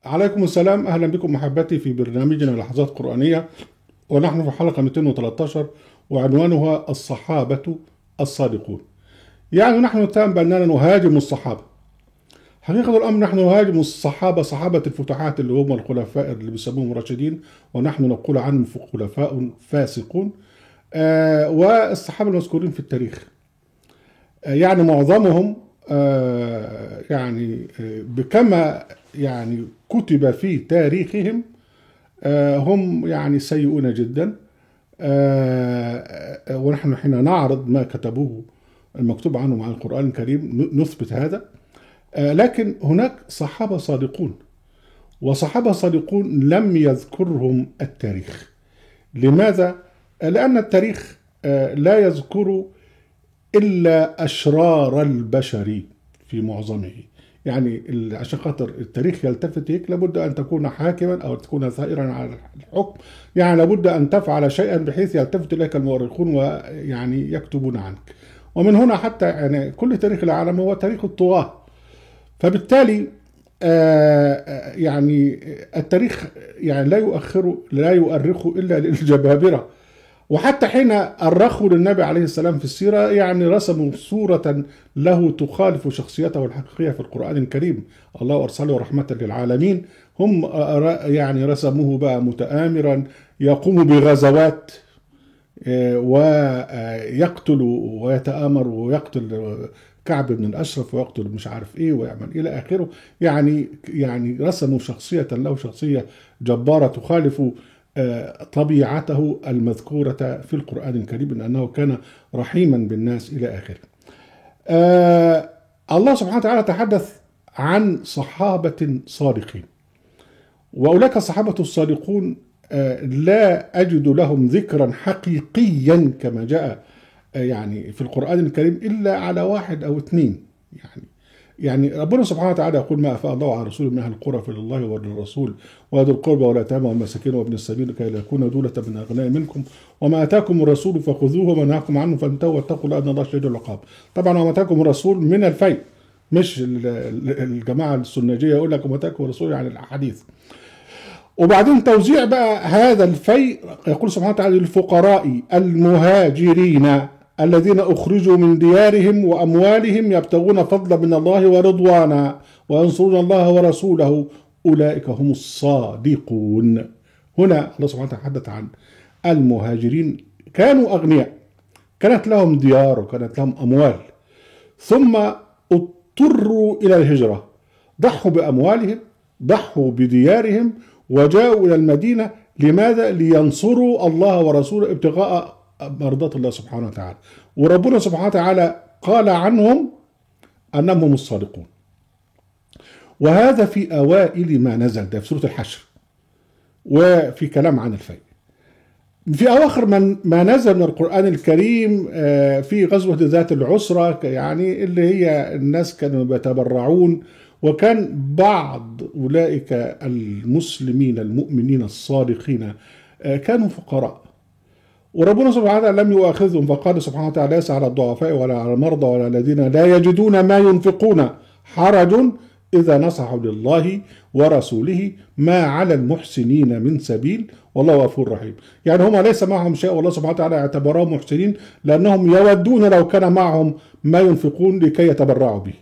عليكم السلام، أهلا بكم محبتي في برنامجنا لحظات قرآنية، ونحن في حلقة 213 وعنوانها الصحابة الصادقون. يعني نحن نتهم بأننا نهاجم الصحابة. حقيقة الأمر نحن نهاجم الصحابة، صحابة الفتوحات اللي هم الخلفاء اللي بيسموهم راشدين، ونحن نقول عنهم خلفاء فاسقون. والصحابة المذكورين في التاريخ يعني معظمهم بكما يعني كتب في تاريخهم هم يعني سيئون جدا. ونحن حين نعرض ما كتبوه المكتوب عنهم على القرآن الكريم نثبت هذا. لكن هناك صحابة صادقون، وصحابة صادقون لم يذكرهم التاريخ. لماذا؟ لأن التاريخ لا يذكر إلا أشرار البشر في معظمه. يعني عشان خاطر التاريخ يلتفت هيك لابد أن تكون حاكما أو تكون ثائرا على الحكم، يعني لابد أن تفعل شيئا بحيث يلتفت إليك المؤرخون ويعني يكتبون عنك. ومن هنا حتى يعني كل تاريخ العالم هو تاريخ الطغاة. فبالتالي يعني التاريخ يعني لا يؤرخ إلا للجبابرة. وحتى حين أرخوا للنبي عليه السلام في السيرة يعني رسموا صورة له تخالف شخصيته الحقيقية في القرآن الكريم. الله أرسله رحمة للعالمين، هم يعني رسموه بقى متآمرا يقوم بغزوات ويقتل ويتآمر ويقتل كعب بن الأشرف ويقتل مش عارف إيه ويعمل إلى آخره. يعني رسموا شخصية له شخصية جبارة تخالف طبيعته المذكورة في القرآن الكريم من أنه كان رحيما بالناس إلى آخره. الله سبحانه وتعالى تحدث عن صحابة صادقين، وأولئك الصحابة الصادقون لا أجد لهم ذكرا حقيقيا كما جاء يعني في القرآن الكريم إلا على واحد أو اثنين. يعني ربنا سبحانه وتعالى يقول: ما أفاء الله على رسول من أهل القرى فلله وللرسول وذي القربى واليتامى والمساكين وابن السبيل كي لا يكون دولة من الأغنياء منكم وما آتاكم الرسول فخذوه وما نهاكم عنه فانتهوا واتقوا الله إن الله شديد العقاب. طبعا وما آتاكم الرسول من الفيء، مش الجماعة السنجية يقول لك وما آتاكم الرسول يعني الأحاديث. وبعدين توزيع بقى هذا الفيء يقول سبحانه وتعالى: للفقراء المهاجرين الذين أخرجوا من ديارهم وأموالهم يبتغون فضلا من الله ورضوانا وينصرون الله ورسوله أولئك هم الصادقون. هنا الله سبحانه وتعالى تحدث عن المهاجرين، كانوا أغنياء، كانت لهم ديار وكانت لهم أموال، ثم اضطروا إلى الهجرة، ضحوا بأموالهم ضحوا بديارهم وجاءوا إلى المدينة. لماذا؟ لينصروا الله ورسوله ابتغاء مرضات الله سبحانه وتعالى. وربنا سبحانه وتعالى قال عنهم أنهم هم الصادقون، وهذا في أوائل ما نزل، ده في سورة الحشر وفي كلام عن الفيء. في أواخر ما نزل من القرآن الكريم في غزوة ذات العسرة، يعني اللي هي الناس كانوا بيتبرعون، وكان بعض أولئك المسلمين المؤمنين الصادقين كانوا فقراء، وربنا سبحانه وتعالى لم يؤاخذهم، فقال سبحانه وتعالى: ليس على الضعفاء ولا على المرضى ولا الذين لا يجدون ما ينفقون حرج إذا نصحوا لله ورسوله ما على المحسنين من سبيل والله غفور رحيم. يعني هم ليس معهم شيء والله سبحانه وتعالى اعتبرهم محسنين لأنهم يودون لو كان معهم ما ينفقون لكي يتبرعوا به.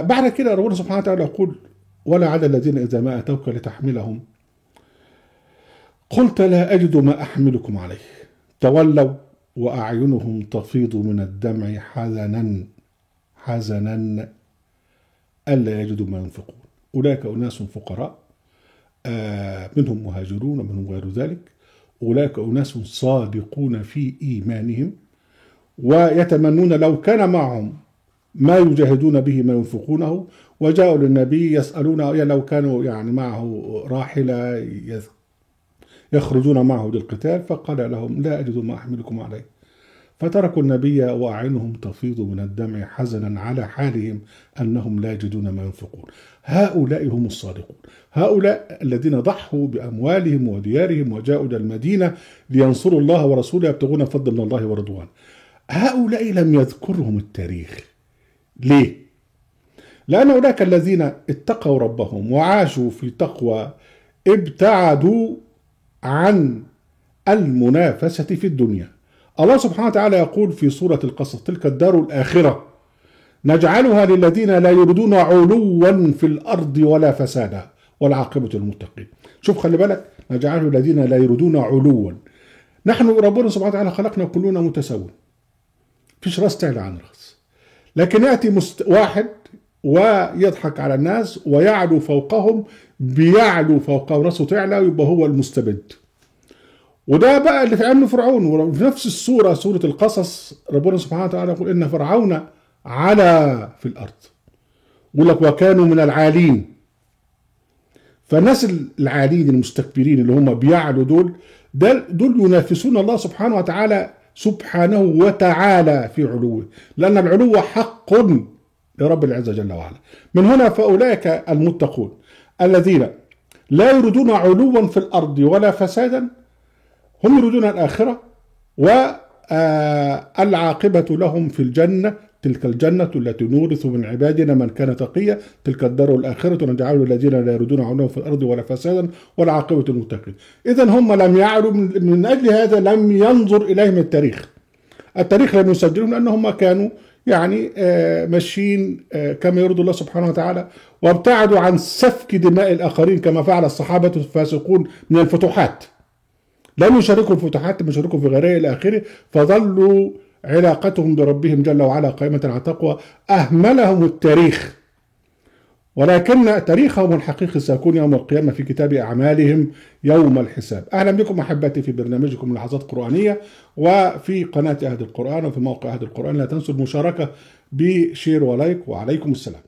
بعد كده ربنا سبحانه وتعالى يقول: ولا على الذين إذا ما أتوك لتحملهم قلت لا أجد ما أحملكم عليه تولوا وأعينهم تفيض من الدمع حزنا ألا يجدوا ما ينفقون. أولئك أناس فقراء، منهم مهاجرون ومنهم غير ذلك. أولئك أناس صادقون في إيمانهم ويتمنون لو كان معهم ما يجاهدون به ما ينفقونه، وجاءوا للنبي يسألون لو كانوا يعني معه راحلة يخرجون معه للقتال، فقال لهم لا أجد ما أحملكم عليه، فتركوا النبي وأعينهم تفيض من الدمع حزنا على حالهم أنهم لا يجدون ما ينفقون. هؤلاء هم الصادقون، هؤلاء الذين ضحوا بأموالهم وديارهم وجاءوا إلى المدينة لينصروا الله ورسوله يبتغون فضلا من الله ورضوان. هؤلاء لم يذكرهم التاريخ. ليه؟ لأن أولئك الذين اتقوا ربهم وعاشوا في تقوى ابتعدوا عن المنافسة في الدنيا. الله سبحانه وتعالى يقول في سورة القصص: تلك الدار الآخرة نجعلها للذين لا يريدون علوا في الأرض ولا فسادا والعاقبة للمتقين. شوف خلي بالك، نجعله الذين لا يريدون علوا. نحن ربنا سبحانه وتعالى خلقنا كلنا متساوين، فيش راس تعلى عن راس، لكن يأتي واحد ويضحك على الناس ويعلو فوقهم، بيعلو فوقهم راسه تعلى ويبقى هو المستبد. وده بقى اللي في عمله فرعون. وفي نفس السورة، سورة القصص، ربنا سبحانه وتعالى يقول: إن فرعون علا في الأرض. يقول لك: وكانوا من العالين. فالناس العالين المستكبرين اللي هم بيعلوا دول ينافسون الله سبحانه وتعالى في علوه، لأن العلو حق لرب العزة جل وعلا. من هنا فأولئك المتقون الذين لا يريدون علوا في الأرض ولا فسادا، هم يريدون الآخرة، والعاقبة لهم في الجنة. تلك الجنة التي نورث من عبادنا من كان تقيا، تلك الدار الآخرة نجعل الذين لا يريدون علوا في الأرض ولا فسادا والعاقبة للمتقين. إذن هم لم يعلوا، من أجل هذا لم ينظر إليهم التاريخ لم يسجلهم، لأنهم كانوا يعني ماشيين كما يرضي الله سبحانه وتعالى، وابتعدوا عن سفك دماء الآخرين كما فعل الصحابة الفاسقون من الفتوحات. لم يشاركوا الفتوحات، لم يشاركوا في غيرها إلى آخره، فظلوا علاقتهم بربهم جل وعلا قائمة على التقوى. أهملهم التاريخ، ولكن تاريخهم الحقيقي سيكون يوم القيامة في كتاب أعمالهم يوم الحساب. أهلا بكم أحبتي في برنامجكم لحظات قرآنية، وفي قناة أهد القرآن وفي موقع أهد القرآن. لا تنسوا المشاركة بشير ولايك، وعليكم السلام.